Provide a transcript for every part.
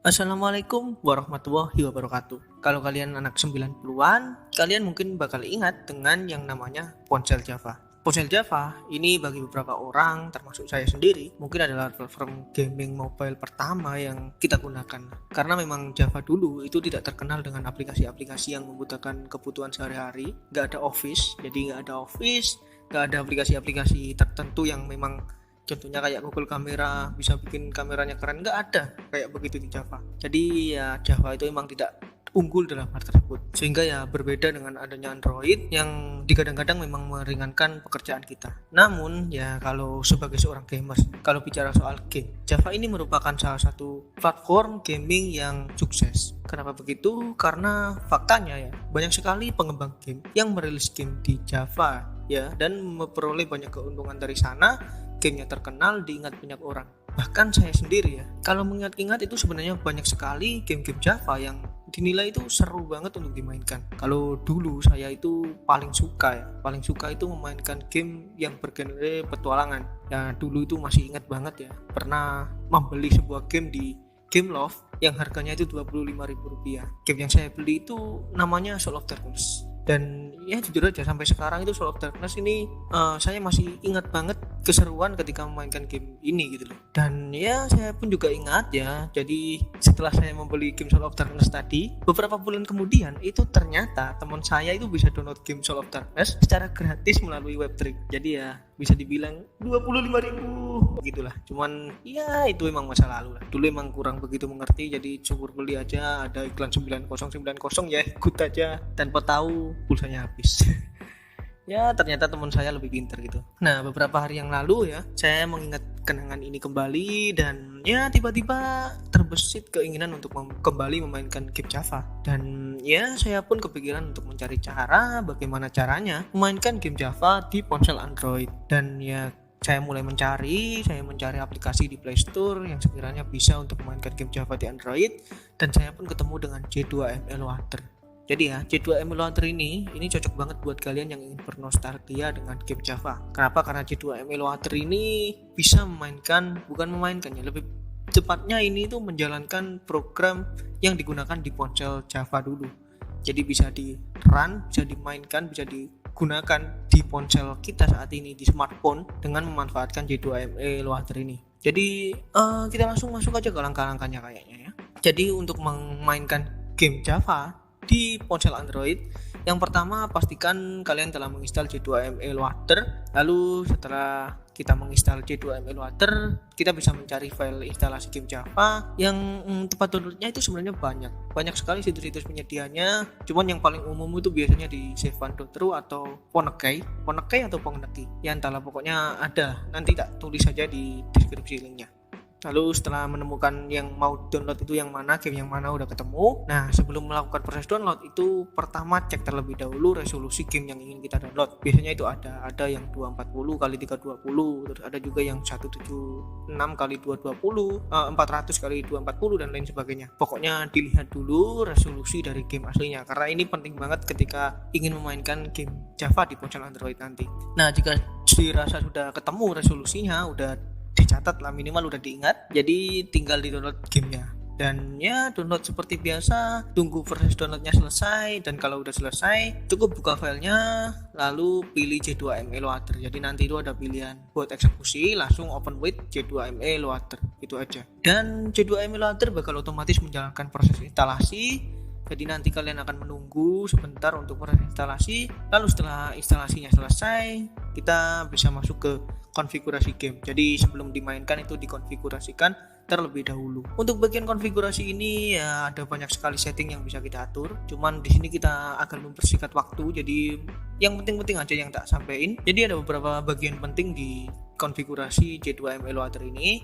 Assalamualaikum warahmatullahi wabarakatuh. Kalau kalian anak 90-an, kalian mungkin bakal ingat dengan yang namanya ponsel Java. Ponsel Java ini bagi beberapa orang, termasuk saya sendiri, mungkin adalah platform gaming mobile pertama yang kita gunakan. Karena memang Java dulu itu tidak terkenal dengan aplikasi-aplikasi yang membutuhkan kebutuhan sehari-hari. Nggak ada aplikasi-aplikasi tertentu yang memang contohnya kayak Google Kamera bisa bikin kameranya keren, nggak ada kayak begitu di Java. Jadi ya Java itu memang tidak unggul dalam hal tersebut, sehingga ya berbeda dengan adanya Android yang kadang-kadang memang meringankan pekerjaan kita. Namun ya kalau sebagai seorang gamers, kalau bicara soal game, Java ini merupakan salah satu platform gaming yang sukses. Kenapa begitu? Karena faktanya ya banyak sekali pengembang game yang merilis game di Java ya, dan memperoleh banyak keuntungan dari sana. Gamenya terkenal, diingat banyak orang. Bahkan saya sendiri ya, kalau mengingat-ingat itu sebenarnya banyak sekali game-game Java yang dinilai itu seru banget untuk dimainkan. Kalau dulu saya itu paling suka itu memainkan game yang bergenre petualangan. Ya dulu itu masih ingat banget ya, pernah membeli sebuah game di Gameloft yang harganya itu Rp25.000. Game yang saya beli itu namanya Soul of Darkness. Dan ya jujur aja sampai sekarang itu Soul of Darkness ini saya masih ingat banget keseruan ketika memainkan game ini gitu loh. Dan ya saya pun juga ingat ya, jadi setelah saya membeli game Soul of Darkness tadi, beberapa bulan kemudian itu ternyata teman saya itu bisa download game Soul of Darkness secara gratis melalui Web3. Jadi ya bisa dibilang 25.000 gitulah. Cuman ya itu emang masa lalu lah. Dulu emang kurang begitu mengerti, jadi syukur beli aja, ada iklan 9090 ya ikut aja tanpa tahu pulsanya habis. Ya ternyata teman saya lebih pintar gitu. Nah beberapa hari yang lalu ya, saya mengingat kenangan ini kembali, dan ya tiba-tiba terbesit keinginan untuk kembali memainkan game Java. Dan ya saya pun kepikiran untuk mencari cara bagaimana caranya memainkan game Java di ponsel Android. Dan ya saya mencari aplikasi di Play Store yang sekiranya bisa untuk memainkan game Java di Android, dan saya pun ketemu dengan J2M Emulator. Jadi ya, J2M Emulator ini cocok banget buat kalian yang ingin bernostalgia dengan game Java. Kenapa? Karena J2M Emulator ini bisa lebih tepatnya ini tuh menjalankan program yang digunakan di ponsel Java dulu. Jadi bisa di-run, bisa dimainkan, bisa digunakan di ponsel kita saat ini, di smartphone, dengan memanfaatkan J2M Emulator ini. Jadi kita langsung masuk aja ke langkah-langkahnya kayaknya ya. Jadi untuk memainkan game Java di ponsel Android, yang pertama pastikan kalian telah menginstal J2M Emulator. Lalu setelah kita menginstal J2M Emulator, kita bisa mencari file instalasi game Java yang tempat downloadnya itu sebenarnya banyak sekali situs-situs penyedianya. Cuman yang paling umum itu biasanya di Sevan.ru atau Ponekey atau Pongneki. Ya entahlah, pokoknya ada, nanti tak tulis saja di deskripsi linknya. Lalu setelah menemukan yang mau download itu yang mana, game yang mana udah ketemu. Nah sebelum melakukan proses download itu pertama cek terlebih dahulu resolusi game yang ingin kita download. Biasanya itu ada yang 240x320, terus ada juga yang 176x220, 400x240 dan lain sebagainya. Pokoknya dilihat dulu resolusi dari game aslinya, karena ini penting banget ketika ingin memainkan game Java di ponsel Android nanti. Nah jika dirasa sudah ketemu resolusinya, udah dicatat lah, minimal udah diingat, jadi tinggal di download gamenya. Dan ya download seperti biasa, tunggu proses downloadnya selesai, dan kalau udah selesai cukup buka filenya, lalu pilih J2M Emulator. Jadi nanti itu ada pilihan buat eksekusi, langsung open with J2M Emulator, itu aja. Dan J2M Emulator bakal otomatis menjalankan proses instalasi. Jadi nanti kalian akan menunggu sebentar untuk proses instalasi. Lalu setelah instalasinya selesai, kita bisa masuk ke konfigurasi game. Jadi sebelum dimainkan itu dikonfigurasikan terlebih dahulu. Untuk bagian konfigurasi ini ya ada banyak sekali setting yang bisa kita atur. Cuman di sini kita akan mempersingkat waktu. Jadi yang penting-penting aja yang tak sampein. Jadi ada beberapa bagian penting di konfigurasi J2M Emulator ini.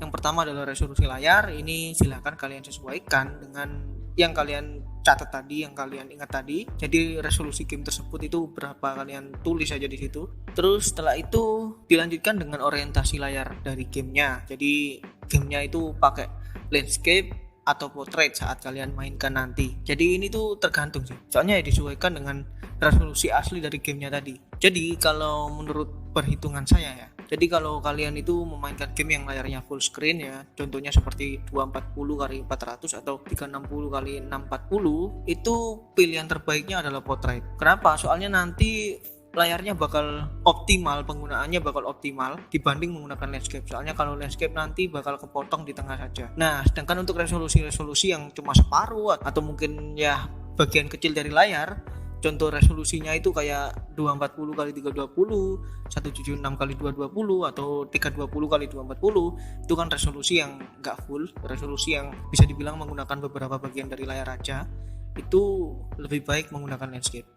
Yang pertama adalah resolusi layar. Ini silahkan kalian sesuaikan dengan yang kalian catat tadi, yang kalian ingat tadi. Jadi resolusi game tersebut itu berapa kalian tulis aja di situ. Terus setelah itu dilanjutkan dengan orientasi layar dari gamenya. Jadi gamenya itu pakai landscape atau portrait saat kalian mainkan nanti. Jadi ini tuh tergantung sih, soalnya ya disesuaikan dengan resolusi asli dari gamenya tadi. Jadi kalau menurut perhitungan saya ya, Jadi kalau kalian itu memainkan game yang layarnya full screen ya, contohnya seperti 240 kali 400 atau 360 kali 640, itu pilihan terbaiknya adalah portrait. Kenapa? Soalnya nanti layarnya bakal optimal, penggunaannya bakal optimal dibanding menggunakan landscape. Soalnya kalau landscape nanti bakal kepotong di tengah saja. Nah, sedangkan untuk resolusi yang cuma separuh atau mungkin ya bagian kecil dari layar, contoh resolusinya itu kayak 240 kali 320, 176 kali 220 atau 320 kali 240, itu kan resolusi yang enggak full, resolusi yang bisa dibilang menggunakan beberapa bagian dari layar aja. Itu lebih baik menggunakan landscape.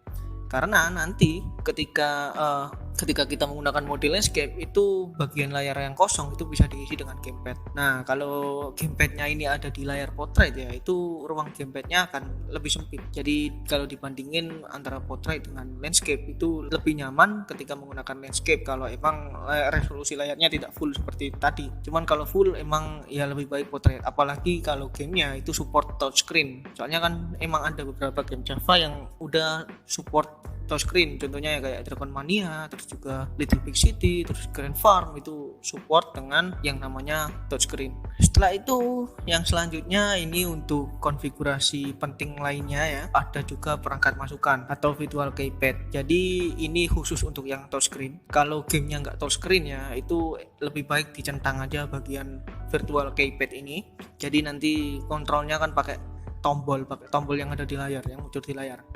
Karena nanti ketika kita menggunakan mode landscape, itu bagian layar yang kosong itu bisa diisi dengan gamepad. Nah, kalau gamepadnya ini ada di layar portrait ya, itu ruang gamepadnya akan lebih sempit. Jadi kalau dibandingin antara portrait dengan landscape, itu lebih nyaman ketika menggunakan landscape kalau emang resolusi layarnya tidak full seperti tadi. Cuman kalau full emang ya lebih baik portrait, apalagi kalau gamenya itu support touchscreen. Soalnya kan emang ada beberapa game Java yang udah support touchscreen, contohnya ya kayak Dragon Mania, terus juga Little Big City, terus Grand Farm itu support dengan yang namanya touchscreen. Setelah itu yang selanjutnya ini untuk konfigurasi penting lainnya ya, ada juga perangkat masukan atau virtual keypad. Jadi ini khusus untuk yang touchscreen. Kalau gamenya nggak touchscreen ya, itu lebih baik dicentang aja bagian virtual keypad ini. Jadi nanti kontrolnya kan pakai tombol yang ada di layar, yang muncul di layar.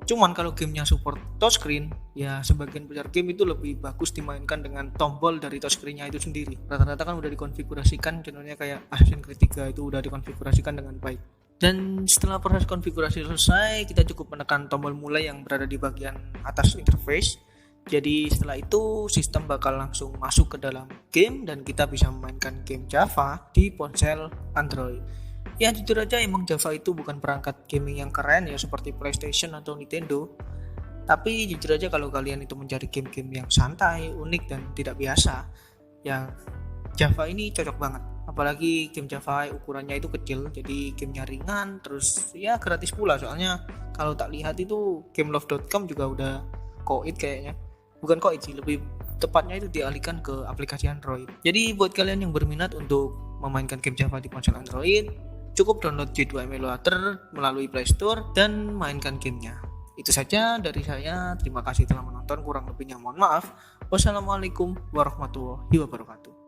Cuman kalau gamenya support touchscreen, ya sebagian besar game itu lebih bagus dimainkan dengan tombol dari touchscreen-nya itu sendiri. Rata-rata kan udah dikonfigurasikan, contohnya kayak Assassin's Creed 3 itu udah dikonfigurasikan dengan baik. Dan setelah proses konfigurasi selesai, kita cukup menekan tombol mulai yang berada di bagian atas interface. Jadi setelah itu sistem bakal langsung masuk ke dalam game dan kita bisa memainkan game Java di ponsel Android. Ya jujur aja emang Java itu bukan perangkat gaming yang keren ya seperti PlayStation atau Nintendo. Tapi jujur aja kalau kalian itu mencari game-game yang santai, unik dan tidak biasa, ya Java ini cocok banget. Apalagi game Java ukurannya itu kecil, jadi gamenya ringan, terus ya gratis pula. Soalnya kalau tak lihat itu gamelove.com juga udah koit kayaknya. Bukan koit sih, lebih tepatnya itu dialihkan ke aplikasi Android. Jadi buat kalian yang berminat untuk memainkan game Java di ponsel Android, cukup download J2 Emulator melalui Play Store dan mainkan gamenya. Itu saja dari saya. Terima kasih telah menonton. Kurang lebihnya mohon maaf. Wassalamualaikum warahmatullahi wabarakatuh.